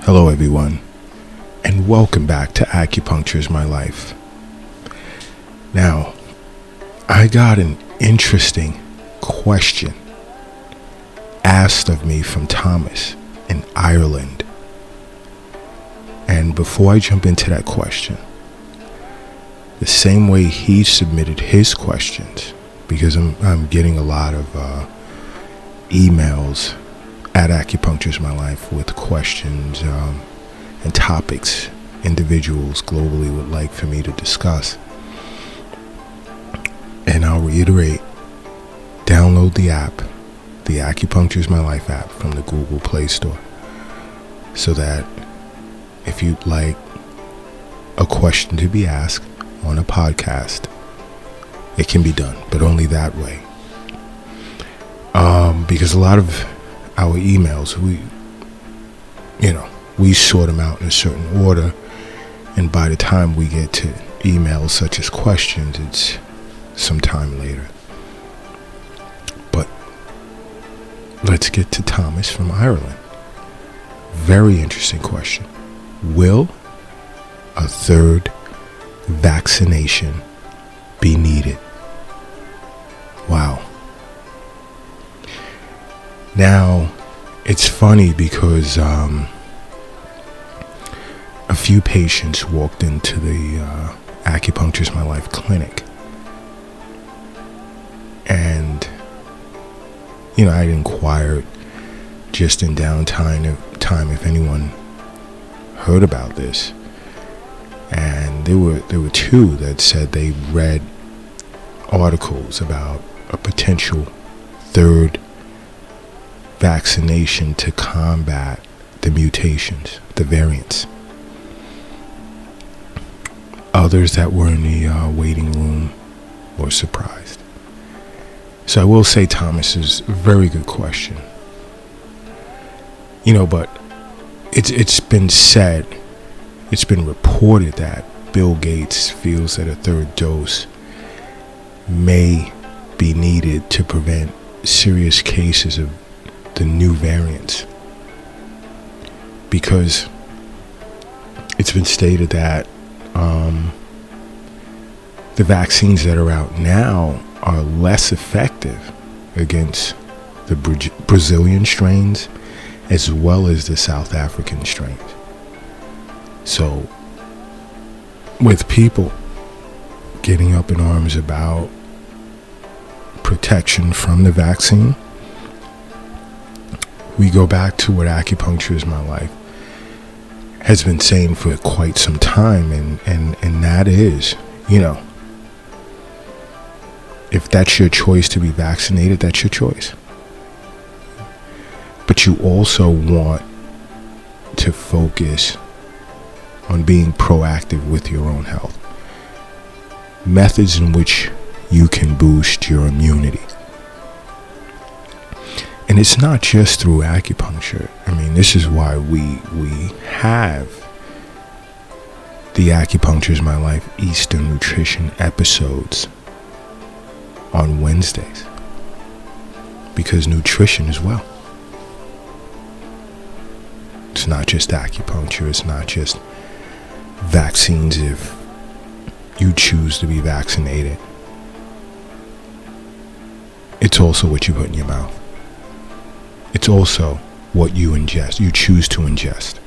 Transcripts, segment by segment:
Hello everyone, and welcome back to Acupuncture is My Life. Now, I got an interesting question asked of me from Thomas in Ireland. And before I jump into that question, the same way he submitted his questions, because I'm getting a lot of emails at Acupuncture is My Life with questions and topics individuals globally would like for me to discuss. And I'll reiterate, download the app, the Acupuncture is My Life app from the Google Play Store, so that if you'd like a question to be asked on a podcast, it can be done, but only that way. Because a lot of our emails, we sort them out in a certain order, and by the time we get to emails such as questions, it's some time later. But let's get to Thomas from Ireland. Very interesting question. Will a third vaccination be needed? Wow. Now, it's funny because a few patients walked into the Acupuncture is My Life clinic, and I had inquired just in downtime if anyone heard about this, and there were two that said they read articles about a potential third vaccination to combat the mutations, the variants. Others that were in the waiting room were surprised. So I will say, Thomas, is a very good question. But it's been said, it's been reported that Bill Gates feels that a third dose may be needed to prevent serious cases of the new variants, because it's been stated that the vaccines that are out now are less effective against the Brazilian strains as well as the South African strains. So with people getting up in arms about protection from the vaccine, we go back to what Acupuncture is My Life has been saying for quite some time, and that is, if that's your choice to be vaccinated, that's your choice. But you also want to focus on being proactive with your own health. Methods in which you can boost your immunity. And it's not just through acupuncture. This is why we have the Acupuncture is My Life Eastern Nutrition episodes on Wednesdays. Because nutrition is wealth. It's not just acupuncture. It's not just vaccines if you choose to be vaccinated. It's also what you put in your mouth. It's also what you ingest, you choose to ingest.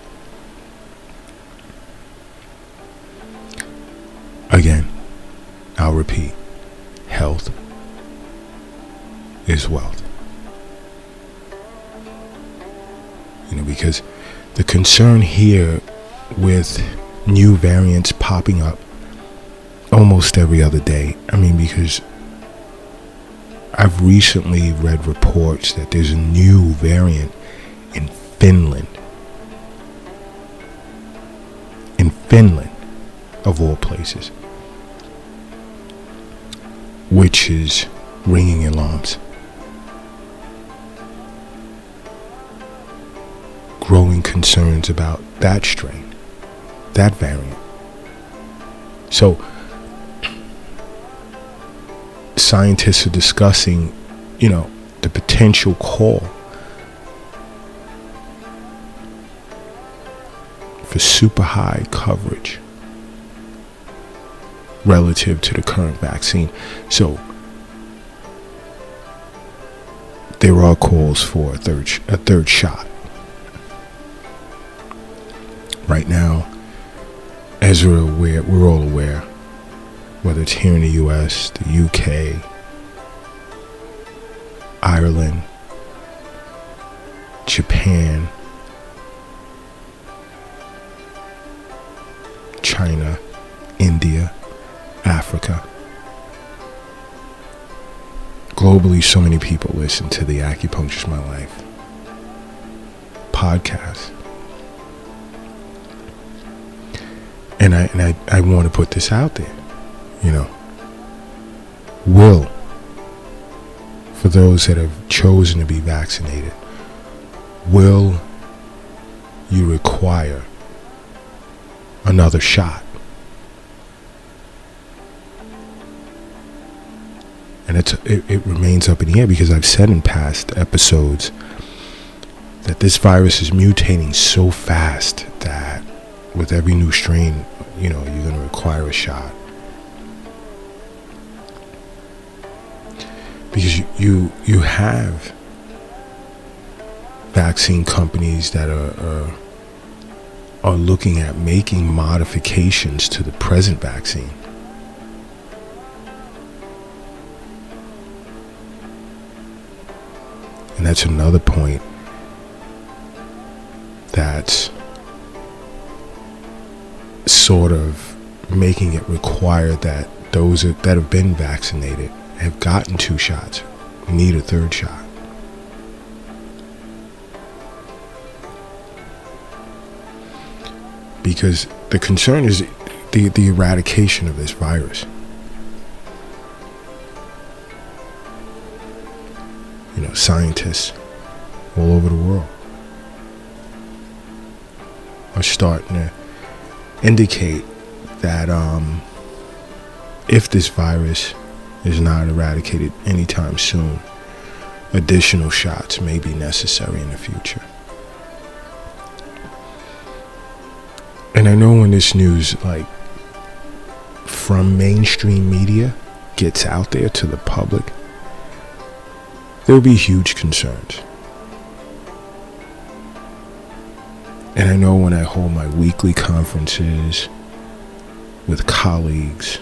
Again, I'll repeat, health is wealth. Because the concern here with new variants popping up almost every other day, because I've recently read reports that there's a new variant in Finland. In Finland, of all places. Which is ringing alarms. Growing concerns about that strain, that variant. So, scientists are discussing, the potential call for super high coverage relative to the current vaccine. So there are calls for a third shot. Right now, as we're all aware, whether it's here in the US, the UK, Ireland, Japan, China, India, Africa. Globally, so many people listen to the Acupuncture's My Life podcast. And I want to put this out there, for those that have chosen to be vaccinated, will you require another shot? And it remains up in the air, because I've said in past episodes that this virus is mutating so fast that with every new strain, you're going to require a shot. Because you have vaccine companies that are looking at making modifications to the present vaccine. And that's another point that's sort of making it required that those that have been vaccinated, have gotten 2 shots, need a third shot. Because the concern is the eradication of this virus. Scientists all over the world are starting to indicate that if this virus is not eradicated anytime soon, additional shots may be necessary in the future. And I know when this news, from mainstream media, gets out there to the public, there will be huge concerns. And I know when I hold my weekly conferences with colleagues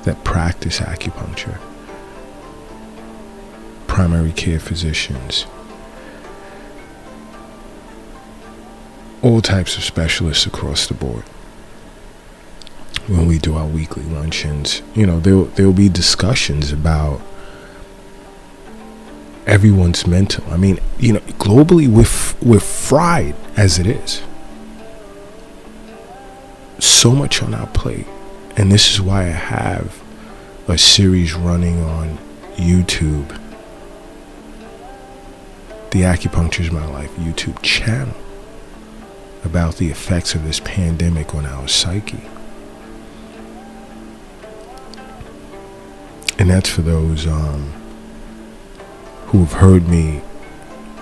that practice acupuncture, primary care physicians, all types of specialists across the board, when we do our weekly luncheons, there'll be discussions about everyone's mental. I mean, globally we're fried as it is. So much on our plate. And this is why I have a series running on YouTube, the Acupuncture's My Life YouTube channel, about the effects of this pandemic on our psyche. And that's for those who have heard me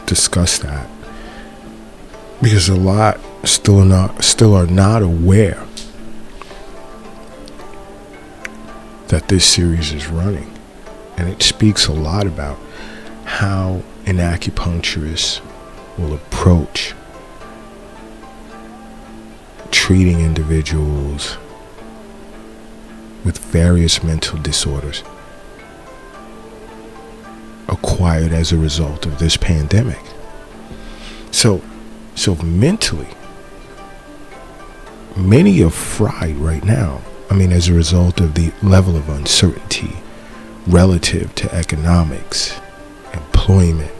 discuss that, because a lot still are not aware that this series is running. And it speaks a lot about how an acupuncturist will approach treating individuals with various mental disorders acquired as a result of this pandemic. So mentally, many are fried right now. I mean, as a result of the level of uncertainty relative to economics, employment,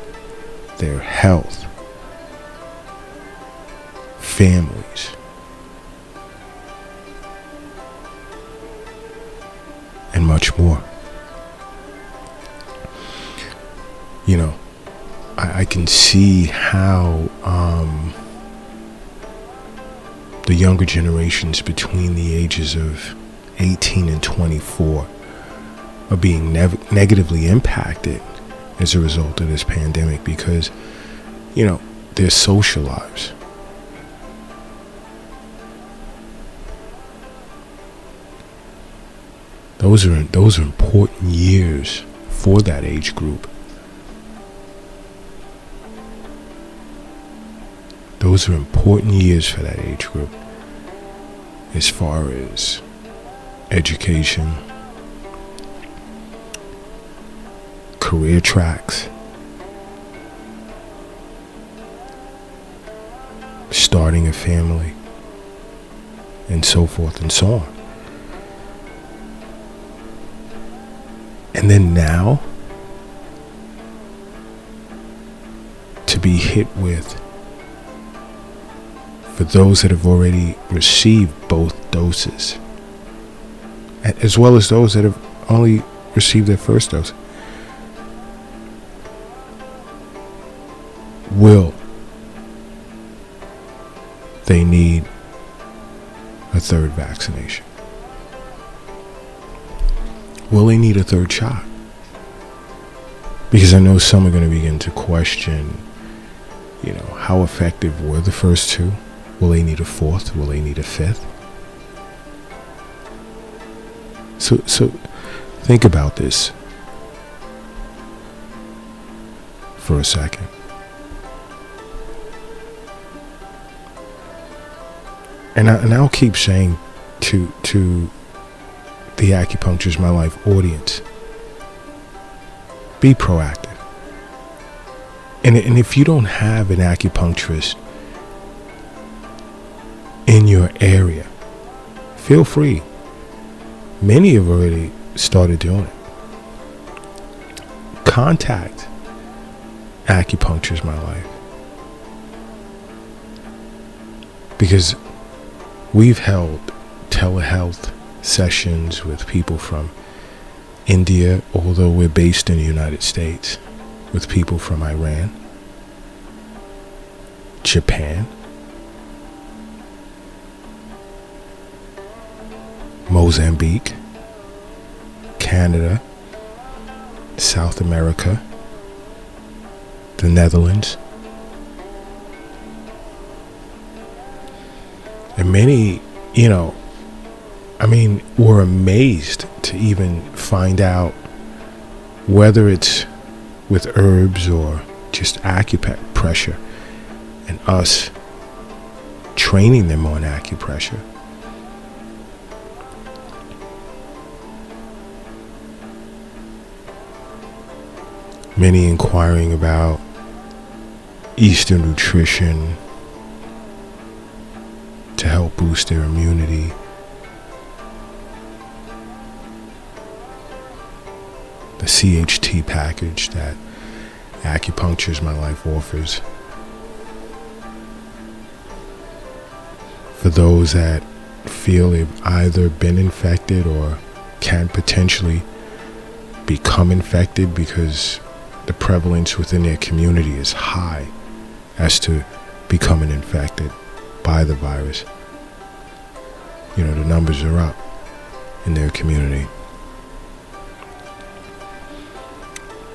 their health, families, and much more. I can see how the younger generations between the ages of 18 and 24 are being negatively impacted as a result of this pandemic, because their social lives. Those are important years for that age group. Those are important years for that age group as far as education, career tracks, starting a family, and so forth and so on. And then now, to be hit with, for those that have already received both doses, as well as those that have only received their first dose, will they need a third vaccination? Will they need a third shot? Because I know some are going to begin to question, how effective were the first two? Will they need a fourth? Will they need a fifth? So think about this for a second. And I'll keep saying to the Acupuncture's My Life audience, be proactive. And if you don't have an acupuncturist in your area, feel free. Many have already started doing it. Contact Acupuncture's My Life. Because we've held telehealth sessions with people from India, although we're based in the United States, with people from Iran, Japan, Mozambique, Canada, South America, the Netherlands. And many, were amazed to even find out whether it's with herbs or just acupressure, and us training them on acupressure. Many inquiring about Eastern nutrition to help boost their immunity. The CHT package that Acupuncture's My Life offers. For those that feel they've either been infected or can potentially become infected because the prevalence within their community is high as to becoming infected by the virus. The numbers are up in their community.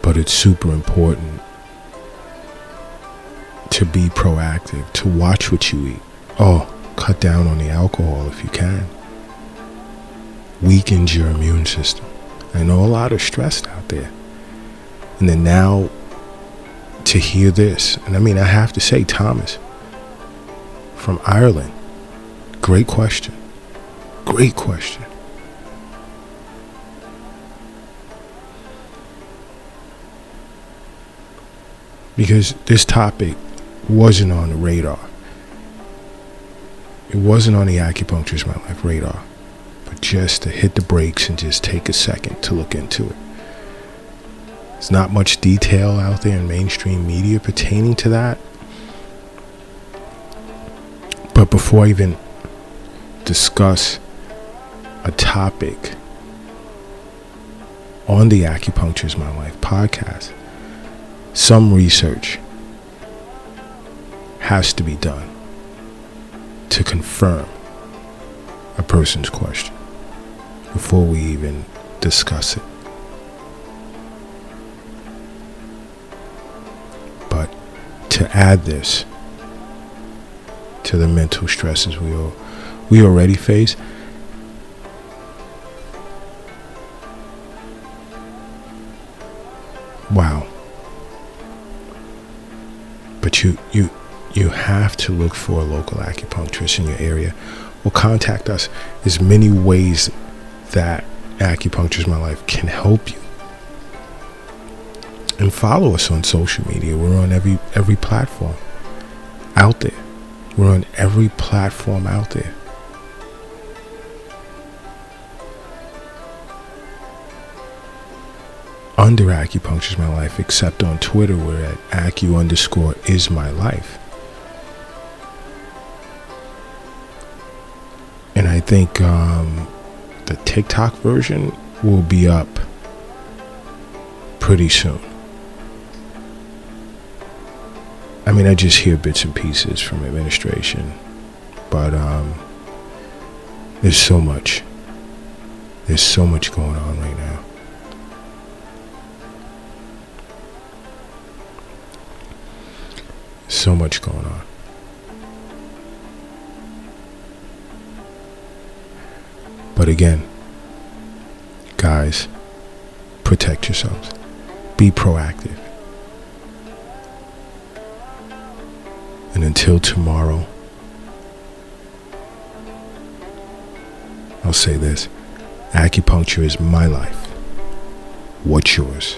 But it's super important to be proactive, to watch what you eat. Cut down on the alcohol if you can. Weakens your immune system. I know a lot are stressed out there. And then now to hear this, and I have to say, Thomas from Ireland, great question. Great question. Because this topic wasn't on the radar. It wasn't on the Acupuncture's My Life radar. But just to hit the brakes and just take a second to look into it. There's not much detail out there in mainstream media pertaining to that. But before I even discuss a topic on the Acupuncture's My Life podcast, some research has to be done to confirm a person's question before we even discuss it. But to add this, to the mental stresses we already face. Wow. But you have to look for a local acupuncturist in your area, or contact us. There's many ways that Acupuncture is My Life can help you. And follow us on social media. We're on every platform out there. We're on every platform out there. Under Acupuncture is My Life, except on Twitter, we're at Acu_is_my_life. And I think the TikTok version will be up pretty soon. I mean, I just hear bits and pieces from administration, but there's so much going on right now. So much going on. But again, guys, protect yourselves. Be proactive. And until tomorrow, I'll say this: acupuncture is my life. What's yours?